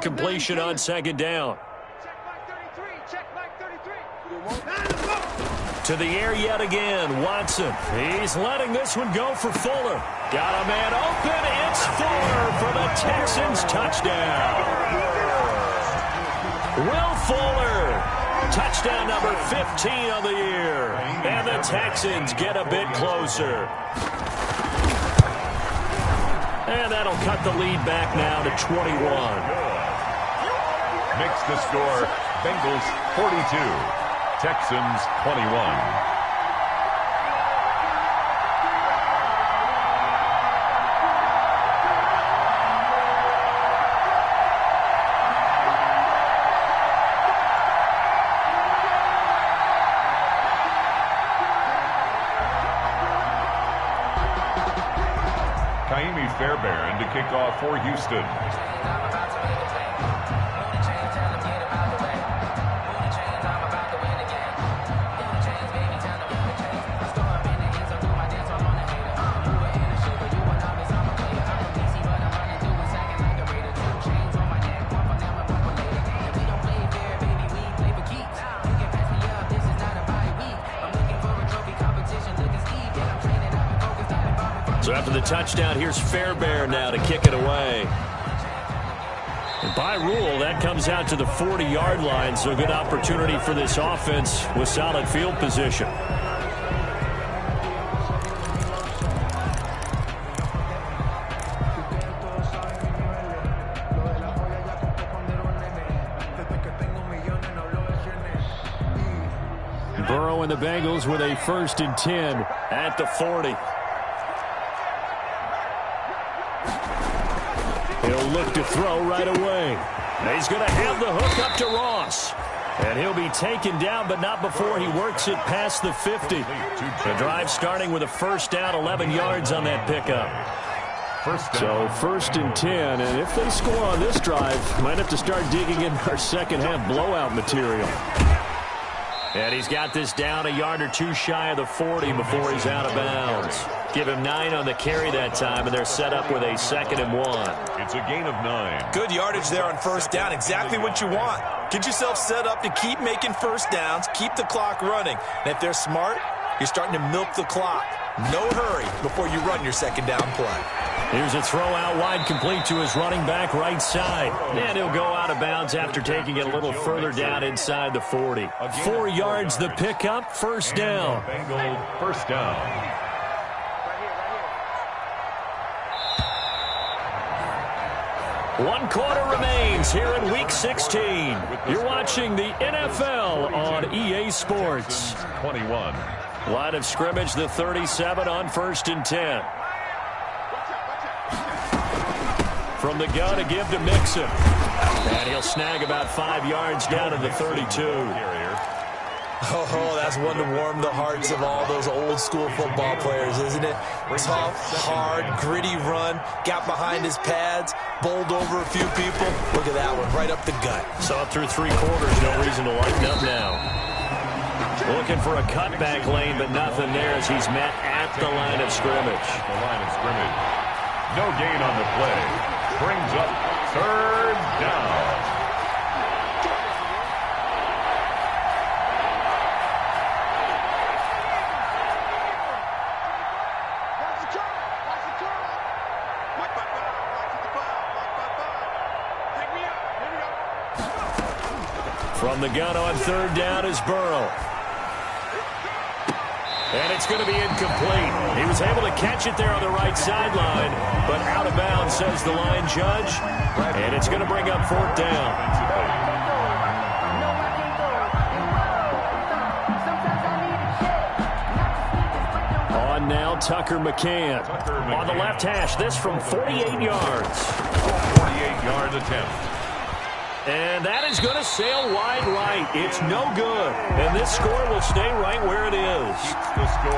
incompletion on second down. To the air yet again, Watson. He's letting this one go for Fuller. Got a man open. It's Fuller for the Texans touchdown. Will Fuller, touchdown number 15 of the year. And the Texans get a bit closer. And that'll cut the lead back now to 21. Makes the score Bengals 42. Texans 21. Fairbairn to kick off for Houston. So after the touchdown, here's Fairbairn now to kick it away. And by rule, that comes out to the 40-yard line, so a good opportunity for this offense with solid field position. Burrow and the Bengals with a 1st and 10 at the 40. He'll look to throw right away. He's going to have the hook up to Ross. And he'll be taken down, but not before he works it past the 50. The drive starting with a 1st down, 11 yards on that pickup. So 1st and 10, and if they score on this drive, might have to start digging in our second half blowout material. And he's got this down a yard or two shy of the 40 before he's out of bounds. Give him 9 on the carry that time, and they're set up with a 2nd and 1. It's a gain of 9. Good yardage there on 1st down. Exactly what you want. Get yourself set up to keep making 1st downs, keep the clock running. And if they're smart, you're starting to milk the clock. No hurry before you run your 2nd down play. Here's a throw out wide, complete to his running back right side. And he'll go out of bounds after taking it a little further down inside the 40. 4 yards the pickup, 1st down. Bengal 1st down. 1 quarter remains here in Week 16. You're watching the NFL on EA Sports. 21. Line of scrimmage, the 37 on 1st and 10. From the gun to give to Mixon. And he'll snag about 5 yards down to the 32. Oh, that's one to warm the hearts of all those old school football players, isn't it? Tough, hard, gritty run, got behind his pads, bowled over a few people. Look at that one, right up the gut. Saw through 3 quarters, no reason to lighten up now. Looking for a cutback lane, but nothing there as he's met at the line of scrimmage. No gain on the play. Brings up 3rd down. From the gun on 3rd down is Burrow. And it's going to be incomplete. He was able to catch it there on the right sideline, but out of bounds, says the line judge. And it's going to bring up 4th down. On now, Tucker McCann. On the left hash, this from 48 yards. 48-yard attempt. And that is going to sail wide right. It's no good. And this score will stay right where it is.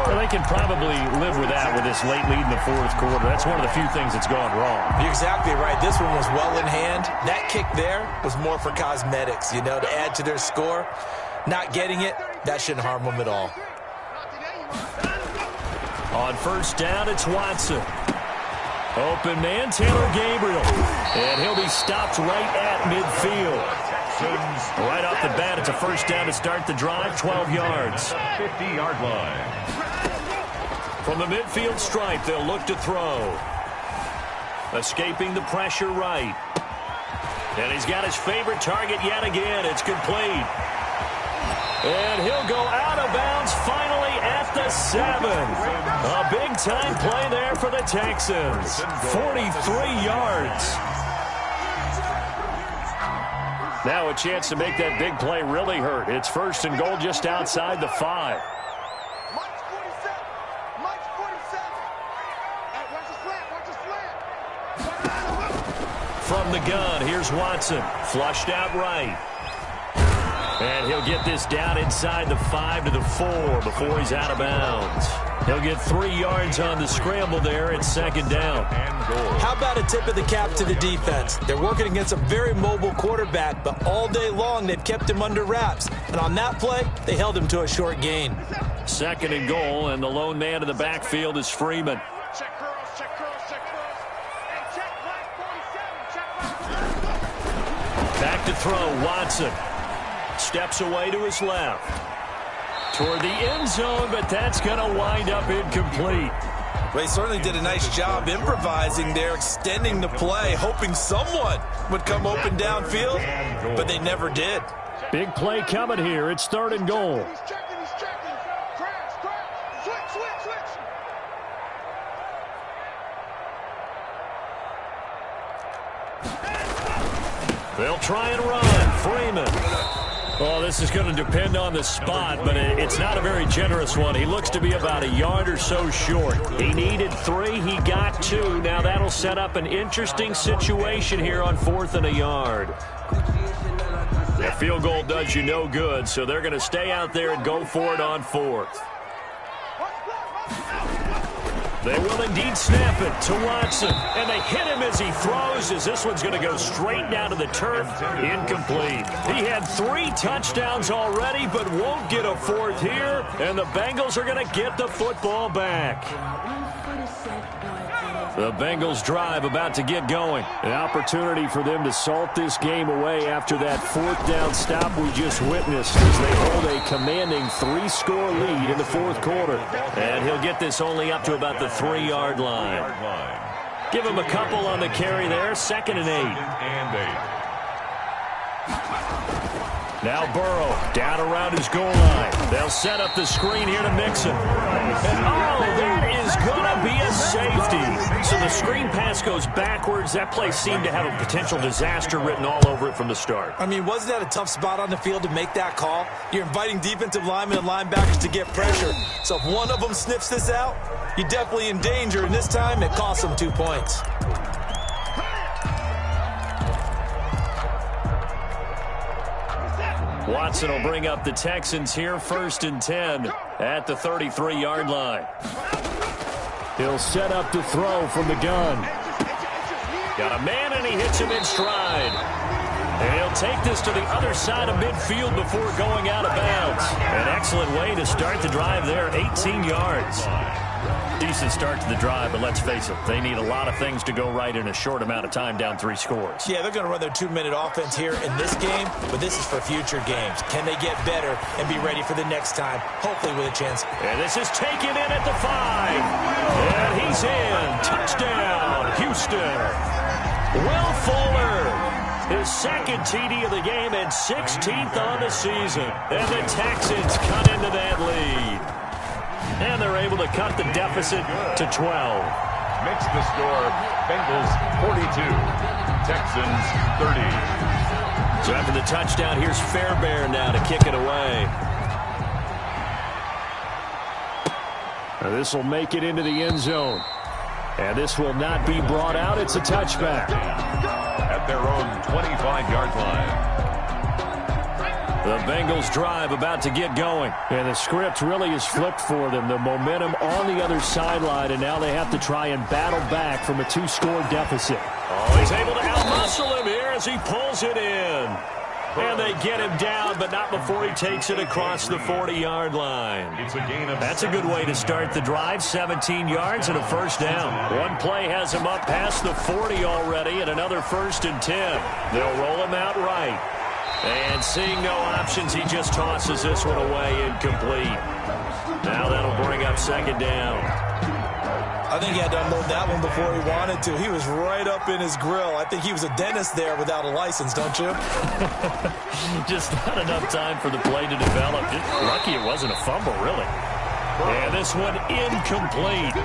Well, they can probably live with that with this late lead in the 4th quarter. That's one of the few things that's gone wrong. You're exactly right. This one was well in hand. That kick there was more for cosmetics, you know, to add to their score. Not getting it, that shouldn't harm them at all. On 1st down, it's Watson. Open man, Taylor Gabriel. And he'll be stopped right at midfield. Right off the bat, it's a first down to start the drive, 12 yards. 50-yard line. From the midfield stripe, they'll look to throw. Escaping the pressure right. And he's got his favorite target yet again. It's complete. And he'll go out of bounds finally at the 7. A big-time play there for the Texans. 43 yards. Now a chance to make that big play really hurt. It's first and goal just outside the 5. From the gun, here's Watson. Flushed out right. And he'll get this down inside the 5 to the 4 before he's out of bounds. He'll get 3 yards on the scramble there. It's second down. How about a tip of the cap to the defense? They're working against a very mobile quarterback, but all day long they've kept him under wraps. And on that play, they held him to a short gain. Second and goal, and the lone man in the backfield is Freeman. Back to throw, Watson. Steps away to his left. Toward the end zone, but that's going to wind up incomplete. Well, he certainly did a nice job improvising there, extending the play, hoping someone would come open downfield, but they never did. Big play coming here. It's third and goal. They'll try and run. Freeman. Oh, this is going to depend on the spot, but it's not a very generous one. He looks to be about a yard or so short. He needed 3. He got 2. Now that'll set up an interesting situation here on 4th and a yard. The field goal does you no good, so they're going to stay out there and go for it on 4th. They will indeed snap it to Watson. And they hit him as he throws, as this one's going to go straight down to the turf. Incomplete. He had 3 touchdowns already, but won't get a 4th here. And the Bengals are going to get the football back. The Bengals drive about to get going. An opportunity for them to salt this game away after that 4th down stop we just witnessed as they hold a commanding 3-score lead in the 4th quarter. And he'll get this only up to about the 3-yard line. Give him a couple on the carry there. Second and 8. Now Burrow down around his goal line. They'll set up the screen here to Mixon. And that is going to be a safety. So the screen pass goes backwards. That play seemed to have a potential disaster written all over it from the start. I mean, wasn't that a tough spot on the field to make that call? You're inviting defensive linemen and linebackers to get pressure. So if one of them sniffs this out, you're definitely in danger. And this time, it costs them 2 points. Watson will bring up the Texans here, 1st and 10 at the 33-yard line. He'll set up to throw from the gun. Got a man, and he hits him in stride. And he'll take this to the other side of midfield before going out of bounds. An excellent way to start the drive there, 18 yards. Decent start to the drive, but let's face it, they need a lot of things to go right in a short amount of time, down 3 scores. Yeah, they're going to run their 2-minute offense here in this game, but this is for future games. Can they get better and be ready for the next time, hopefully with a chance? And this is taken in at the 5. And he's in. Touchdown, Houston. Will Fuller, his second TD of the game and 16th on the season. And the Texans cut into that lead. And they're able to cut the deficit to 12. Makes the score Bengals 42, Texans 30. So after the touchdown, here's Fairbairn now to kick it away. Now this will make it into the end zone. And this will not be brought out. It's a touchback. At their own 25-yard line. The Bengals drive about to get going. And the script really is flipped for them. The momentum on the other sideline, and now they have to try and battle back from a 2-score deficit. Oh, he's able to outmuscle him here as he pulls it in. And they get him down, but not before he takes it across the 40-yard line. That's a good way to start the drive. 17 yards and a first down. One play has him up past the 40 already, and another 1st and 10. They'll roll him out right. And seeing no options, he just tosses this one away incomplete. Now that'll bring up 2nd down. I think he had to unload that one before he wanted to. He was right up in his grill. I think he was a dentist there without a license, don't you? Just not enough time for the play to develop. Lucky it wasn't a fumble, really. And this one incomplete.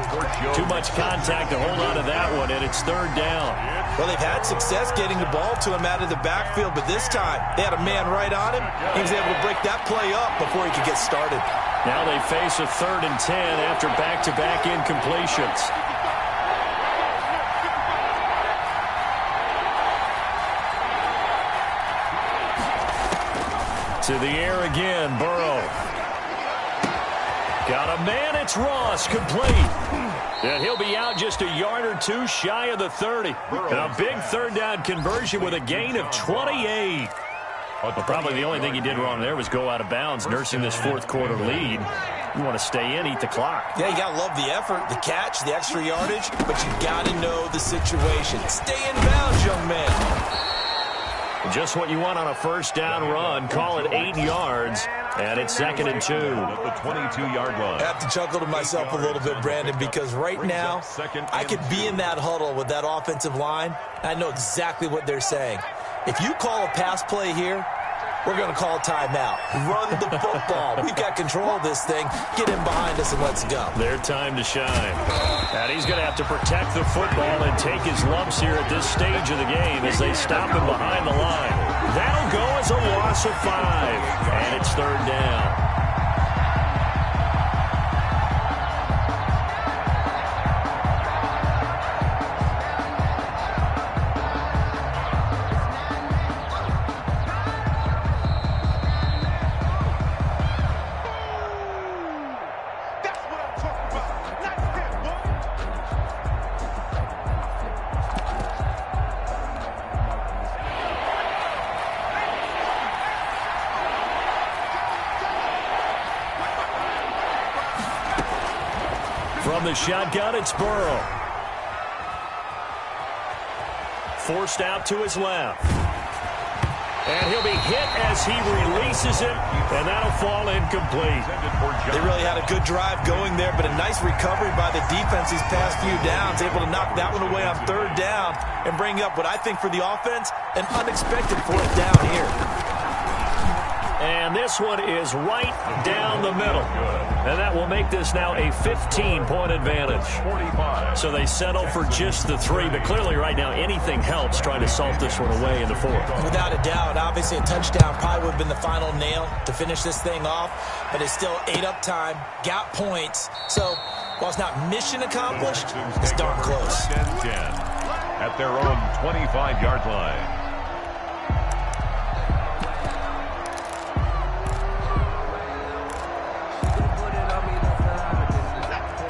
Too much contact to hold on to that one, and it's 3rd down. Well, they've had success getting the ball to him out of the backfield, but this time they had a man right on him. He was able to break that play up before he could get started. Now they face a 3rd and 10 after back-to-back incompletions. To the air again, Burrow. Got a man, it's Ross, complete. And he'll be out just a yard or two shy of the 30. And a big 3rd down conversion with a gain of 28. Well, probably the only thing he did wrong there was go out of bounds, nursing this 4th quarter lead. You want to stay in, eat the clock. Yeah, you got to love the effort, the catch, the extra yardage, but you got to know the situation. Stay in bounds, young man. Just what you want on a 1st down run. Call it 8 yards, and it's 2nd and 2. At the 22-yard line. I have to chuckle to myself a little bit, Brandon, because right now I could be in that huddle with that offensive line, and I know exactly what they're saying. If you call a pass play here, we're going to call a timeout. Run the football. We've got control of this thing. Get him behind us and let's go. Their time to shine. And he's going to have to protect the football and take his lumps here at this stage of the game as they stop him behind the line. That'll go as a loss of 5. And it's 3rd down. From the shotgun, it's Burrow. Forced out to his left. And he'll be hit as he releases it, and that'll fall incomplete. They really had a good drive going there, but a nice recovery by the defense these past few downs, able to knock that one away on 3rd down and bring up what I think for the offense, an unexpected 4th down here. And this one is right down the middle. And that will make this now a 15-point advantage. So they settle for just the 3, but clearly right now anything helps trying to salt this one away in the 4th. Without a doubt, obviously a touchdown probably would have been the final nail to finish this thing off, but it's still 8 up time, got points. So while it's not mission accomplished, it's darn close. 10-10 at their own 25-yard line.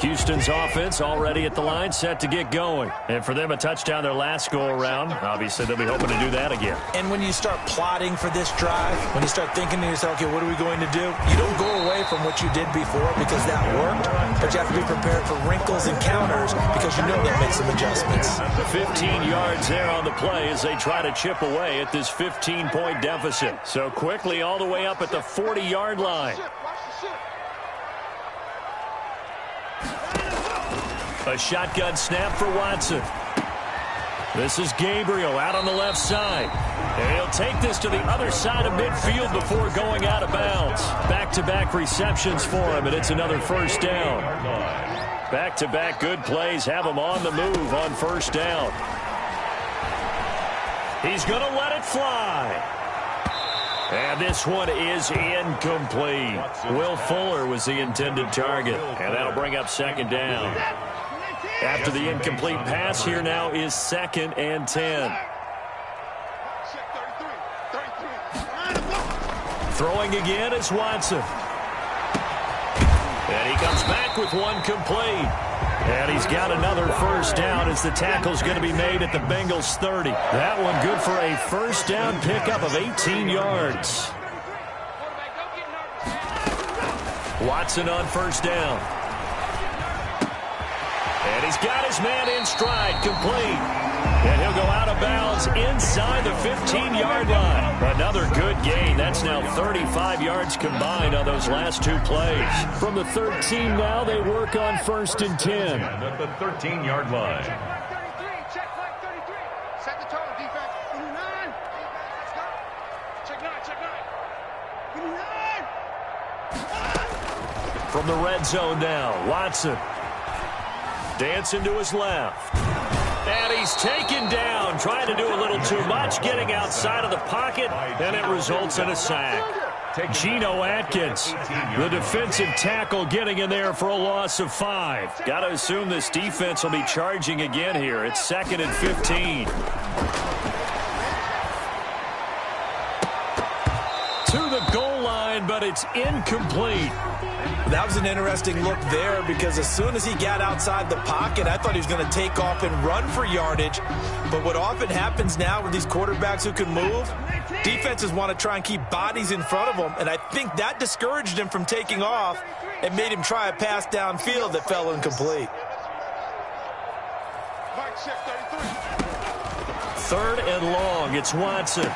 Houston's offense already at the line, set to get going. And for them, a touchdown their last go-around. Obviously, they'll be hoping to do that again. And when you start plotting for this drive, when you start thinking to yourself, okay, what are we going to do? You don't go away from what you did before because that worked, but you have to be prepared for wrinkles and counters because you know they'll make some adjustments. 15 yards there on the play as they try to chip away at this 15-point deficit. So quickly all the way up at the 40-yard line. A shotgun snap for Watson. This is Gabriel out on the left side. And he'll take this to the other side of midfield before going out of bounds. Back-to-back receptions for him, and it's another 1st down. Back-to-back good plays have him on the move on 1st down. He's going to let it fly. And this one is incomplete. Will Fuller was the intended target, and that'll bring up 2nd down. After the incomplete pass, here now is 2nd and 10. Throwing again is Watson. And he comes back with one complete. And he's got another first down as the tackle's going to be made at the Bengals 30. That one good for a first down pickup of 18 yards. Watson on first down. And he's got his man in stride, complete. And he'll go out of bounds inside the 15-yard line. Another good gain. That's now 35 yards combined on those last two plays. From the 13 now, they work on first and 10. At the 13-yard line. Check flag 33. Set the tone, defense. 29. Let's go. Check 9. 29. From the red zone now, Watson. Dancing to his left. And he's taken down, trying to do a little too much, getting outside of the pocket, and it results in a sack. Geno Atkins, the defensive tackle, getting in there for a loss of 5. Got to assume this defense will be charging again here. It's 2nd and 15. To the goal line, but it's incomplete. That was an interesting look there because as soon as he got outside the pocket, I thought he was going to take off and run for yardage. But what often happens now with these quarterbacks who can move, defenses want to try and keep bodies in front of them, and I think that discouraged him from taking off and made him try a pass downfield that fell incomplete. 3rd and long, it's Watson.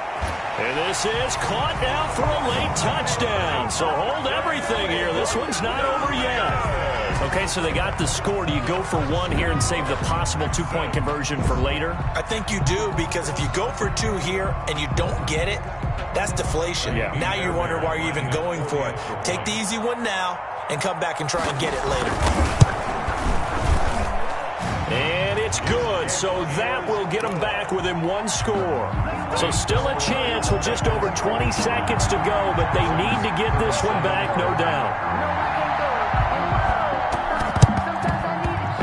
And this is caught now for a late touchdown. So hold everything here. This one's not over yet. Okay, so they got the score. Do you go for one here and save the possible two-point conversion for later? I think you do, because if you go for 2 here and you don't get it, that's deflation. Yeah. Now you wonder why you're even going for it. Take the easy one now and come back and try and get it later. And it's good, so that will get them back within 1 score. So still a chance with just over 20 seconds to go, but they need to get this one back, no doubt.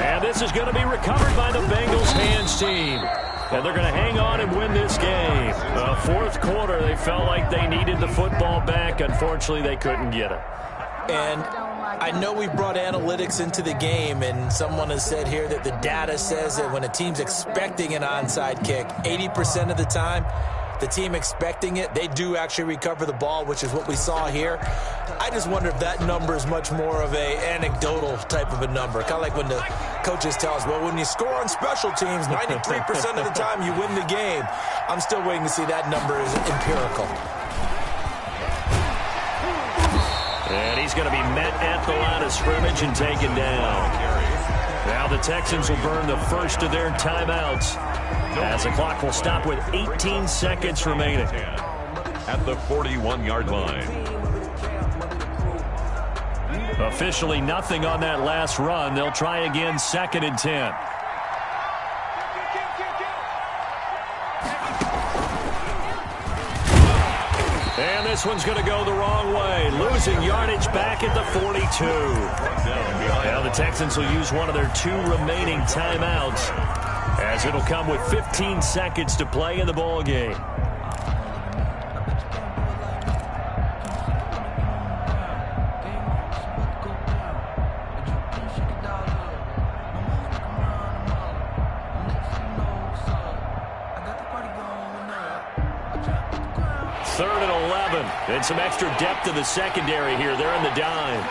And this is going to be recovered by the Bengals hands team. And they're going to hang on and win this game. 4th quarter, they felt like they needed the football back. Unfortunately, they couldn't get it. And I know we brought analytics into the game, and someone has said here that the data says that when a team's expecting an onside kick, 80% of the time, the team expecting it, they do actually recover the ball, which is what we saw here. I just wonder if that number is much more of a anecdotal type of a number. Kind of like when the coaches tell us, well, when you score on special teams, 93% of the time you win the game. I'm still waiting to see that number is empirical. And he's going to be met at the line of scrimmage and taken down. Now the Texans will burn the first of their timeouts as the clock will stop with 18 seconds remaining. At the 41-yard line. Officially nothing on that last run. They'll try again, 2nd and 10. And this one's going to go the wrong way. Losing yardage back at the 42. Now the Texans will use one of their 2 remaining timeouts, as it'll come with 15 seconds to play in the ball game. And some extra depth to the secondary here. They're in the dime.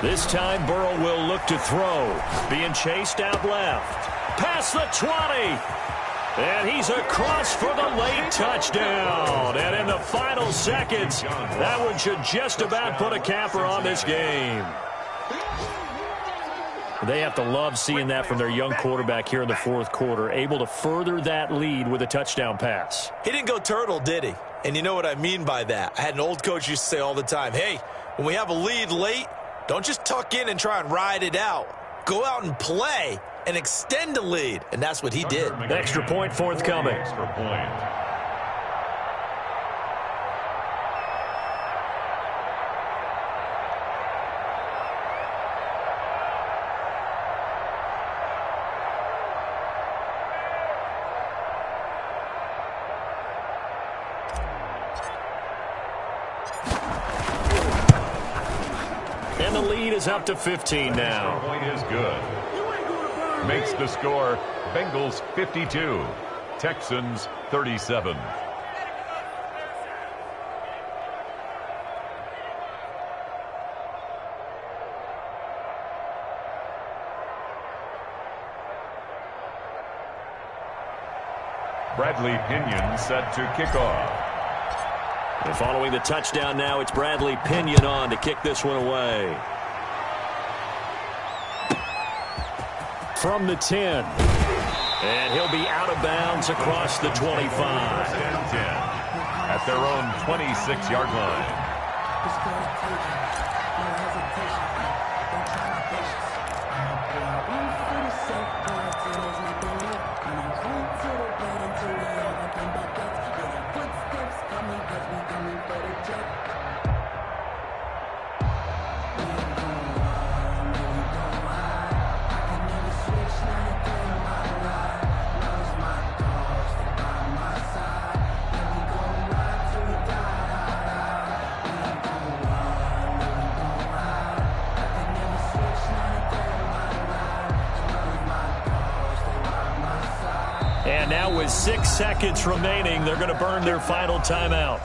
This time Burrow will look to throw. Being chased out left. Past the 20. And he's across for the late touchdown. And in the final seconds, that one should just about put a capper on this game. They have to love seeing that from their young quarterback here in the 4th quarter, able to further that lead with a touchdown pass. He didn't go turtle, did he? And you know what I mean by that. I had an old coach used to say all the time, hey, when we have a lead late, don't just tuck in and try and ride it out. Go out and play and extend the lead. And that's what he did. Extra point forthcoming. Extra point. the lead is up to 15 now. Point is good. Makes the score Bengals 52, Texans 37. Bradley Pinion set to kick off. And following the touchdown now, it's Bradley Pinion on to kick this one away. From the 10. And he'll be out of bounds across the 25. 10 at their own 26-yard line. And now with 6 seconds remaining, they're going to burn their final timeout.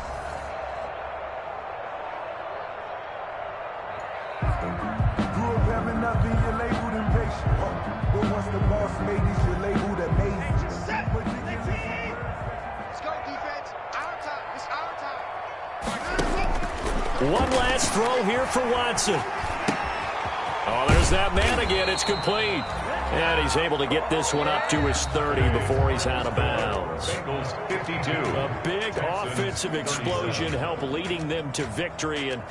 Grew up having nothing, you're labeled impatient. But once the boss made it, you're labeled amazing. Let's go, defense. Our time. It's our time. One last throw here for Watson. Oh, there's that man again. It's complete. And he's able to get this one up to his 30 before he's out of bounds. Bengals 52. A big offensive explosion helped leading them to victory. And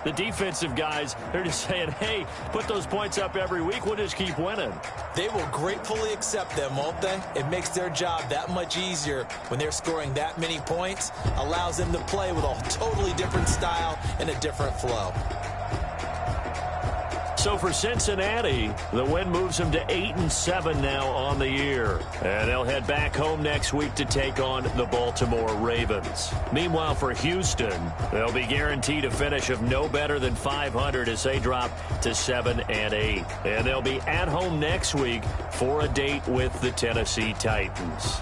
the defensive guys, they're just saying, hey, put those points up every week. We'll just keep winning. They will gratefully accept them, won't they? It makes their job that much easier when they're scoring that many points. Allows them to play with a totally different style and a different flow. So for Cincinnati, the win moves them to 8-7 now on the year. And they'll head back home next week to take on the Baltimore Ravens. Meanwhile, for Houston, they'll be guaranteed a finish of no better than 500 as they drop to 7-8. And they'll be at home next week for a date with the Tennessee Titans.